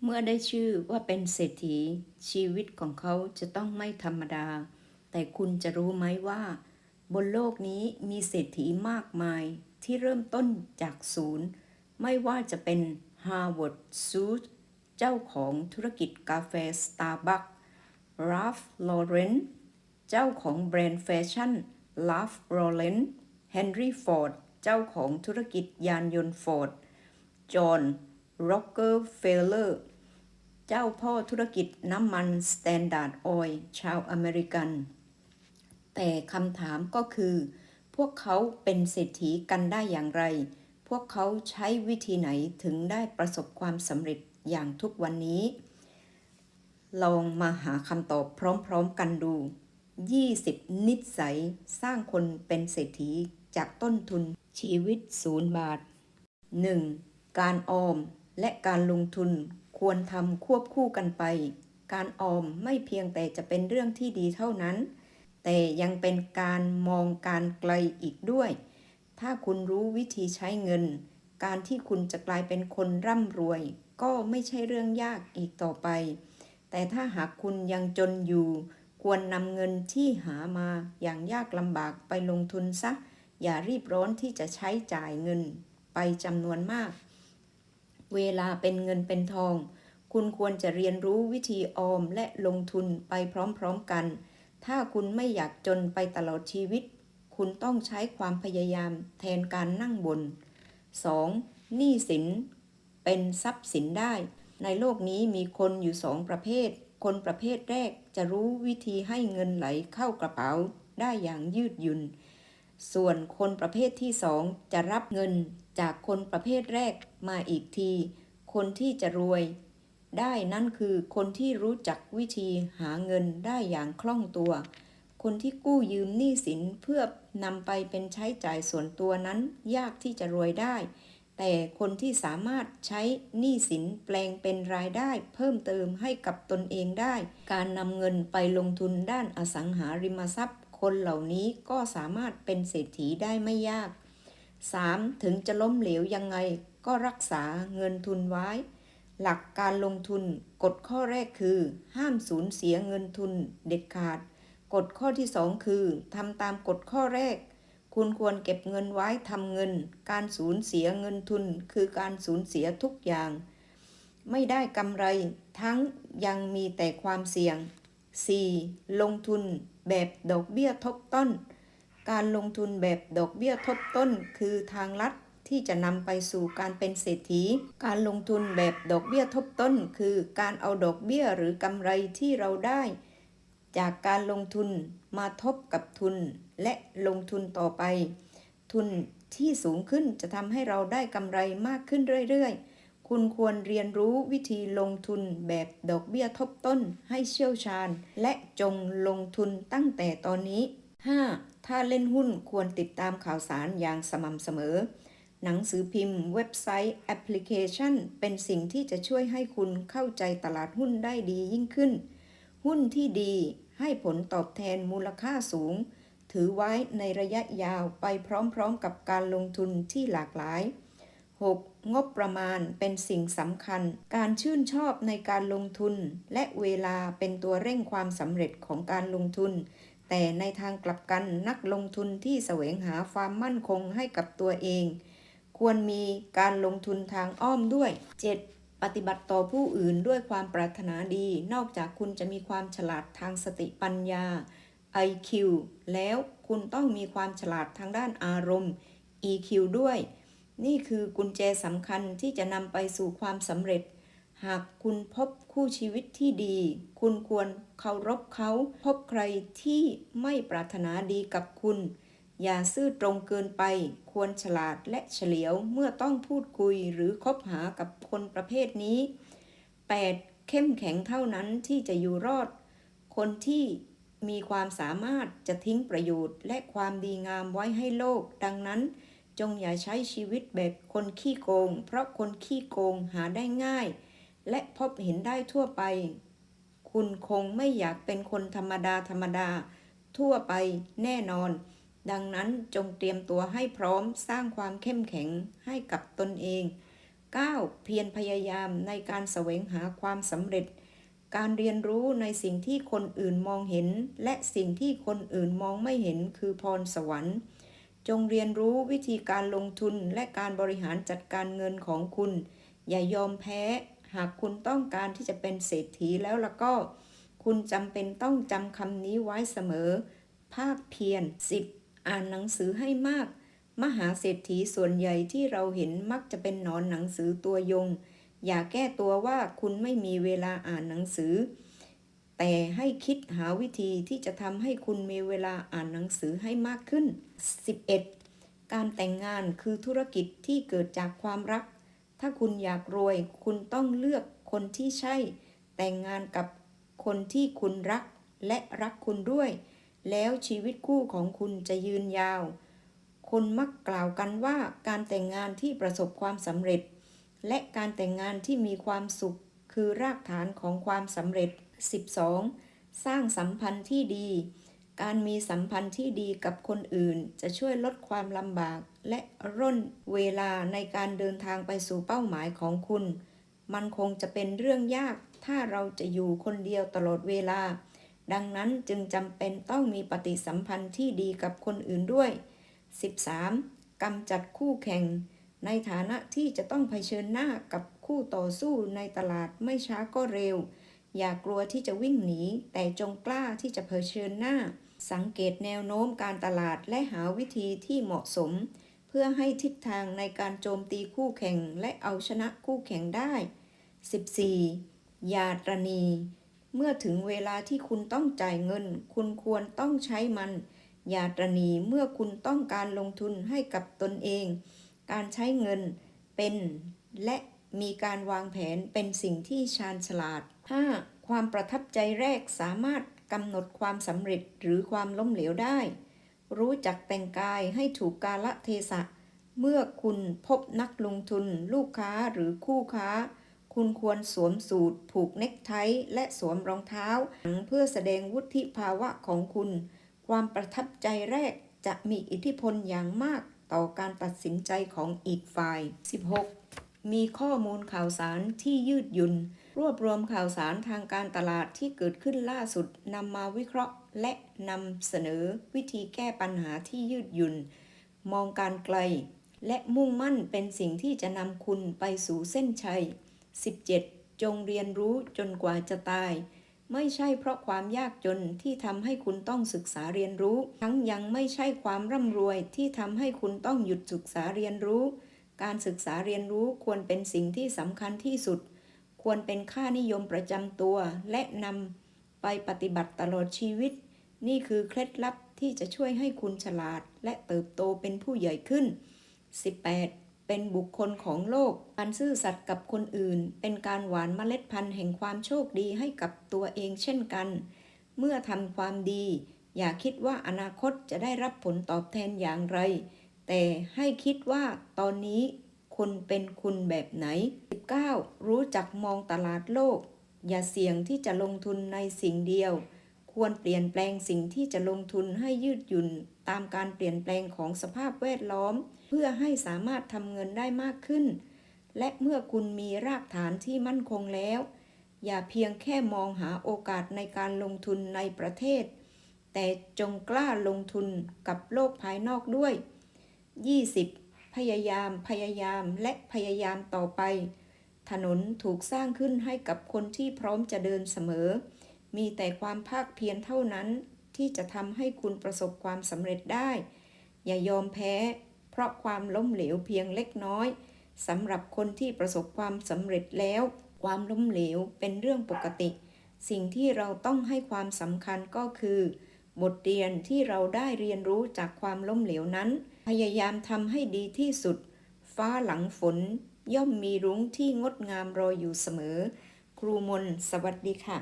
เมื่อได้ชื่อว่าเป็นเศรษฐีชีวิตของเขาจะต้องไม่ธรรมดาแต่คุณจะรู้ไหมว่าบนโลกนี้มีเศรษฐีมากมายที่เริ่มต้นจากศูนย์ไม่ว่าจะเป็น Howard Schultz เจ้าของธุรกิจกาแฟ Starbucks Ralph Lauren เจ้าของแบรนด์แฟชั่น Ralph Lauren Henry Ford เจ้าของธุรกิจยานยนต์ Ford จอห์น ร็อกเกอร์เฟลเลอร์เจ้าพ่อธุรกิจน้ำมันสแตนดาร์ดออยล์ชาวอเมริกันแต่คำถามก็คือพวกเขาเป็นเศรษฐีกันได้อย่างไรพวกเขาใช้วิธีไหนถึงได้ประสบความสำเร็จอย่างทุกวันนี้ลองมาหาคำตอบพร้อมๆกันดู20นิสัยสร้างคนเป็นเศรษฐีจากต้นทุนชีวิต0 บาท 1. การออมและการลงทุนควรทำควบคู่กันไปการออมไม่เพียงแต่จะเป็นเรื่องที่ดีเท่านั้นแต่ยังเป็นการมองการไกลอีกด้วยถ้าคุณรู้วิธีใช้เงินการที่คุณจะกลายเป็นคนร่ำรวยก็ไม่ใช่เรื่องยากอีกต่อไปแต่ถ้าหากคุณยังจนอยู่ควรนำเงินที่หามาอย่างยากลำบากไปลงทุนซะอย่ารีบร้อนที่จะใช้จ่ายเงินไปจำนวนมากเวลาเป็นเงินเป็นทองคุณควรจะเรียนรู้วิธีออมและลงทุนไปพร้อมๆกันถ้าคุณไม่อยากจนไปตลอดชีวิตคุณต้องใช้ความพยายามแทนการนั่งบน 2. หนี้สินเป็นทรัพย์สินได้ในโลกนี้มีคนอยู่2 ประเภทคนประเภทแรกจะรู้วิธีให้เงินไหลเข้ากระเป๋าได้อย่างยืดหยุ่นส่วนคนประเภทที่2จะรับเงินจากคนประเภทแรกมาอีกทีคนที่จะรวยได้นั่นคือคนที่รู้จักวิธีหาเงินได้อย่างคล่องตัวคนที่กู้ยืมหนี้สินเพื่อนำไปเป็นใช้จ่ายส่วนตัวนั้นยากที่จะรวยได้แต่คนที่สามารถใช้หนี้สินแปลงเป็นรายได้เพิ่มเติมให้กับตนเองได้การนำเงินไปลงทุนด้านอสังหาริมทรัพย์คนเหล่านี้ก็สามารถเป็นเศรษฐีได้ไม่ยาก 3. ถึงจะล้มเหลวยังไงก็รักษาเงินทุนไว้หลักการลงทุนกฎข้อแรกคือห้ามสูญเสียเงินทุนเด็ดขาดกฎข้อที่2คือทำตามกฎข้อแรกคุณควรเก็บเงินไว้ทำเงินการสูญเสียเงินทุนคือการสูญเสียทุกอย่างไม่ได้กำไรทั้งยังมีแต่ความเสี่ยง 4. ลงทุนแบบดอกเบี้ยทบต้นการลงทุนแบบดอกเบี้ยทบต้นคือทางลัดที่จะนำไปสู่การเป็นเศรษฐีการลงทุนแบบดอกเบี้ยทบต้นคือการเอาดอกเบี้ยหรือกำไรที่เราได้จากการลงทุนมาทบกับทุนและลงทุนต่อไปทุนที่สูงขึ้นจะทำให้เราได้กำไรมากขึ้นเรื่อยๆคุณควรเรียนรู้วิธีลงทุนแบบดอกเบี้ยทบต้นให้เชี่ยวชาญและจงลงทุนตั้งแต่ตอนนี้ 5. ถ้าเล่นหุ้นควรติดตามข่าวสารอย่างสม่ำเสมอหนังสือพิมพ์เว็บไซต์แอปพลิเคชันเป็นสิ่งที่จะช่วยให้คุณเข้าใจตลาดหุ้นได้ดียิ่งขึ้นหุ้นที่ดีให้ผลตอบแทนมูลค่าสูงถือไว้ในระยะยาวไปพร้อมๆกับการลงทุนที่หลากหลาย 6. งบประมาณเป็นสิ่งสำคัญการชื่นชอบในการลงทุนและเวลาเป็นตัวเร่งความสำเร็จของการลงทุนแต่ในทางกลับกันนักลงทุนที่แสวงหาความมั่นคงให้กับตัวเองควรมีการลงทุนทางอ้อมด้วย 7. ปฏิบัติต่อผู้อื่นด้วยความปรารถนาดีนอกจากคุณจะมีความฉลาดทางสติปัญญา IQ แล้วคุณต้องมีความฉลาดทางด้านอารมณ์ EQ ด้วยนี่คือกุญแจสำคัญที่จะนำไปสู่ความสำเร็จหากคุณพบคู่ชีวิตที่ดีคุณควรเคารพเขาพบใครที่ไม่ปรารถนาดีกับคุณอย่าซื่อตรงเกินไปควรฉลาดและเฉลียวเมื่อต้องพูดคุยหรือคบหากับคนประเภทนี้ 8. เข้มแข็งเท่านั้นที่จะอยู่รอดคนที่มีความสามารถจะทิ้งประโยชน์และความดีงามไว้ให้โลกดังนั้นจงอย่าใช้ชีวิตแบบคนขี้โกงเพราะคนขี้โกงหาได้ง่ายและพบเห็นได้ทั่วไปคุณคงไม่อยากเป็นคนธรรมดาทั่วไปแน่นอนดังนั้นจงเตรียมตัวให้พร้อมสร้างความเข้มแข็งให้กับตนเอง 9. เพียรพยายามในการแสวงหาความสำเร็จการเรียนรู้ในสิ่งที่คนอื่นมองเห็นและสิ่งที่คนอื่นมองไม่เห็นคือพรสวรรค์จงเรียนรู้วิธีการลงทุนและการบริหารจัดการเงินของคุณอย่ายอมแพ้หากคุณต้องการที่จะเป็นเศรษฐีแล้วก็คุณจำเป็นต้องจำคำนี้ไว้เสมอภาคเพียร 10. อ่านหนังสือให้มากมหาเศรษฐีส่วนใหญ่ที่เราเห็นมักจะเป็นหนอนหนังสือตัวยงอย่าแก้ตัวว่าคุณไม่มีเวลาอ่านหนังสือแต่ให้คิดหาวิธีที่จะทำให้คุณมีเวลาอ่านหนังสือให้มากขึ้น 11. การแต่งงานคือธุรกิจที่เกิดจากความรักถ้าคุณอยากรวยคุณต้องเลือกคนที่ใช่แต่งงานกับคนที่คุณรักและรักคุณด้วยแล้วชีวิตคู่ของคุณจะยืนยาวคนมักกล่าวกันว่าการแต่งงานที่ประสบความสำเร็จและการแต่งงานที่มีความสุขคือรากฐานของความสำเร็จ 12. สร้างสัมพันธ์ที่ดีการมีสัมพันธ์ที่ดีกับคนอื่นจะช่วยลดความลำบากและร่นเวลาในการเดินทางไปสู่เป้าหมายของคุณมันคงจะเป็นเรื่องยากถ้าเราจะอยู่คนเดียวตลอดเวลาดังนั้นจึงจำเป็นต้องมีปฏิสัมพันธ์ที่ดีกับคนอื่นด้วย 13. กำจัดคู่แข่งในฐานะที่จะต้องเผชิญหน้ากับคู่ต่อสู้ในตลาดไม่ช้าก็เร็วอย่ากลัวที่จะวิ่งหนีแต่จงกล้าที่จะเผชิญหน้าสังเกตแนวโน้มการตลาดและหาวิธีที่เหมาะสมเพื่อให้ทิศทางในการโจมตีคู่แข่งและเอาชนะคู่แข่งได้ 14. อย่าตระหนี่เมื่อถึงเวลาที่คุณต้องจ่ายเงินคุณควรต้องใช้มันอย่าตระหนี่เมื่อคุณต้องการลงทุนให้กับตนเองการใช้เงินเป็นและมีการวางแผนเป็นสิ่งที่ชาญฉลาด 5. ความประทับใจแรกสามารถกำหนดความสำเร็จหรือความล้มเหลวได้รู้จักแต่งกายให้ถูกกาลเทศะเมื่อคุณพบนักลงทุนลูกค้าหรือคู่ค้าคุณควรสวมสูทผูกเน็กไทและสวมรองเท้าเพื่อแสดงวุฒิภาวะของคุณความประทับใจแรกจะมีอิทธิพลอย่างมากต่อการตัดสินใจของอีกฝ่าย 16. มีข้อมูลข่าวสารที่ยืดหยุ่นรวบรวมข่าวสารทางการตลาดที่เกิดขึ้นล่าสุดนำมาวิเคราะห์และนำเสนอวิธีแก้ปัญหาที่ยืดหยุ่นมองการไกลและมุ่งมั่นเป็นสิ่งที่จะนำคุณไปสู่เส้นชัย 17. จงเรียนรู้จนกว่าจะตายไม่ใช่เพราะความยากจนที่ทำให้คุณต้องศึกษาเรียนรู้ทั้งยังไม่ใช่ความร่ำรวยที่ทำให้คุณต้องหยุดศึกษาเรียนรู้การศึกษาเรียนรู้ควรเป็นสิ่งที่สำคัญที่สุดควรเป็นค่านิยมประจำตัวและนำไปปฏิบัติตลอดชีวิตนี่คือเคล็ดลับที่จะช่วยให้คุณฉลาดและเติบโตเป็นผู้ใหญ่ขึ้น 18. เป็นบุคคลของโลกการซื่อสัตย์กับคนอื่นเป็นการหว่านเมล็ดพันธุ์แห่งความโชคดีให้กับตัวเองเช่นกันเมื่อทำความดีอย่าคิดว่าอนาคตจะได้รับผลตอบแทนอย่างไรแต่ให้คิดว่าตอนนี้คุณเป็นคุณแบบไหน 19. รู้จักมองตลาดโลกอย่าเสี่ยงที่จะลงทุนในสิ่งเดียวควรเปลี่ยนแปลงสิ่งที่จะลงทุนให้ยืดหยุ่นตามการเปลี่ยนแปลงของสภาพแวดล้อมเพื่อให้สามารถทำเงินได้มากขึ้นและเมื่อคุณมีรากฐานที่มั่นคงแล้วอย่าเพียงแค่มองหาโอกาสในการลงทุนในประเทศแต่จงกล้าลงทุนกับโลกภายนอกด้วย 20. พยายามและพยายามต่อไปถนนถูกสร้างขึ้นให้กับคนที่พร้อมจะเดินเสมอมีแต่ความภาคเพียรเท่านั้นที่จะทำให้คุณประสบความสำเร็จได้อย่ายอมแพ้เพราะความล้มเหลวเพียงเล็กน้อยสำหรับคนที่ประสบความสำเร็จแล้วความล้มเหลวเป็นเรื่องปกติสิ่งที่เราต้องให้ความสำคัญก็คือบทเรียนที่เราได้เรียนรู้จากความล้มเหลวนั้นพยายามทำให้ดีที่สุดฟ้าหลังฝนย่อมมีรุ้งที่งดงามรออยู่เสมอครูมนสวัสดีค่ะ